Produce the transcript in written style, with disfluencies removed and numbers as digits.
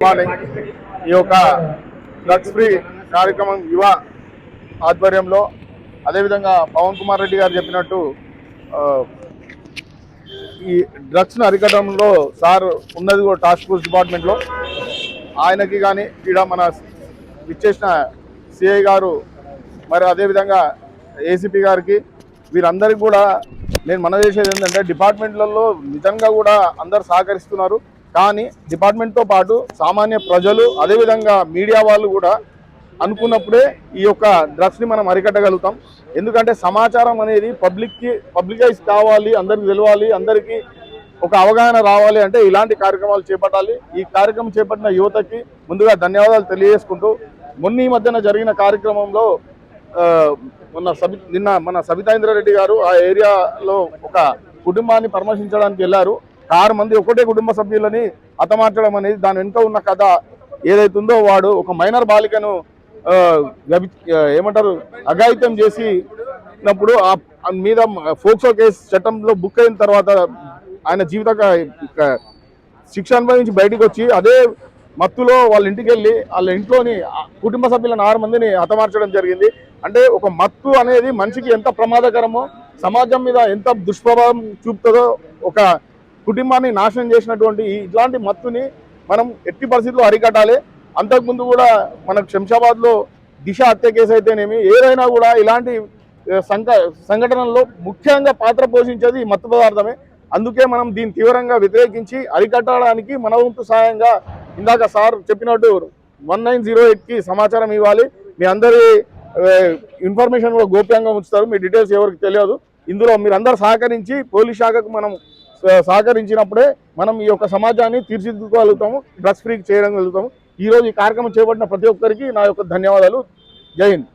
Morning ఈ యొక్క drugs free కార్యక్రమం యువ ఆధ్వర్యంలో అదేవిధంగా పవన్ కుమార్ రెడ్డి గారు చెప్పినట్టు ఈ డ్రగ్స్ను అరికట్టడంలో సార్ ఉన్నది కూడా టాస్క్ ఫోర్స్ డిపార్ట్మెంట్లో ఆయనకి కానీ ఇక్కడ మన విచ్చేసిన సిఐ గారు మరి అదేవిధంగా ఏసీపీ గారికి వీరందరికీ కూడా నేను మన చేసేది ఏంటంటే డిపార్ట్మెంట్లలో నిజంగా కూడా అందరు సహకరిస్తున్నారు. కానీ డిపార్ట్మెంట్తో పాటు సామాన్య ప్రజలు అదేవిధంగా మీడియా వాళ్ళు కూడా అనుకున్నప్పుడే ఈ యొక్క డ్రగ్స్ని మనం అరికట్టగలుగుతాం. ఎందుకంటే సమాచారం అనేది పబ్లికైజ్ కావాలి, అందరికి తెలవాలి, అందరికీ ఒక అవగాహన రావాలి అంటే ఇలాంటి కార్యక్రమాలు చేపట్టాలి. ఈ కార్యక్రమం చేపట్టిన యువతకి ముందుగా ధన్యవాదాలు తెలియజేసుకుంటూ ఈ మధ్యన జరిగిన కార్యక్రమంలో నిన్న మన సబితా ఇంద్రారెడ్డి గారు ఆ ఏరియాలో ఒక కుటుంబాన్ని పరామర్శించడానికి వెళ్ళారు. 6 మంది ఒకటే కుటుంబ సభ్యులని హతమార్చడం అనేది దాని వెనుక ఉన్న కథ ఏదైతుందో వాడు ఒక మైనర్ బాలికను ఏమంటారు అఘాయిత్యం చేసినప్పుడు మీద ఫోక్సో కేసు చట్టంలో బుక్ అయిన తర్వాత ఆయన జీవిత శిక్ష అనుభవించి బయటకు వచ్చి అదే మత్తులో వాళ్ళ ఇంటికి వెళ్ళి వాళ్ళ ఇంట్లోని కుటుంబ సభ్యులను 6 మందిని హతమార్చడం జరిగింది. అంటే ఒక మత్తు అనేది మనిషికి ఎంత ప్రమాదకరమో సమాజం మీద ఎంత దుష్ప్రభావం చూపుతుందో ఒక కుటుంబాన్ని నాశనం చేసినటువంటి ఇట్లాంటి మత్తుని మనం ఎట్టి పరిస్థితుల్లో అరికట్టాలి. అంతకుముందు కూడా మనకు శంషాబాద్లో దిశ హత్య కేసు అయితేనేమి ఏదైనా కూడా ఇలాంటి సంఘటనల్లో ముఖ్యంగా పాత్ర పోషించేది ఈ మత్తు పదార్థమే. అందుకే మనం దీన్ని తీవ్రంగా వ్యతిరేకించి అరికట్టడానికి మన వంతు సాయంగా ఇందాక సార్ చెప్పినట్టు 1908కి సమాచారం ఇవ్వాలి. మీ అందరి ఇన్ఫర్మేషన్ కూడా గోప్యంగా ఉంచుతారు, మీ డీటెయిల్స్ ఎవరికి తెలియదు. ఇందులో మీరందరూ సహకరించి పోలీస్ శాఖకు మనం సహకరించినప్పుడే మనం ఈ యొక్క సమాజాన్ని తీర్చిదిద్దుకోగలుగుతాము, డ్రగ్స్ ఫ్రీకి చేయగలుగుతాము. ఈరోజు ఈ కార్యక్రమం చేపట్టిన ప్రతి ఒక్కరికి నా యొక్క ధన్యవాదాలు. జై హింద్.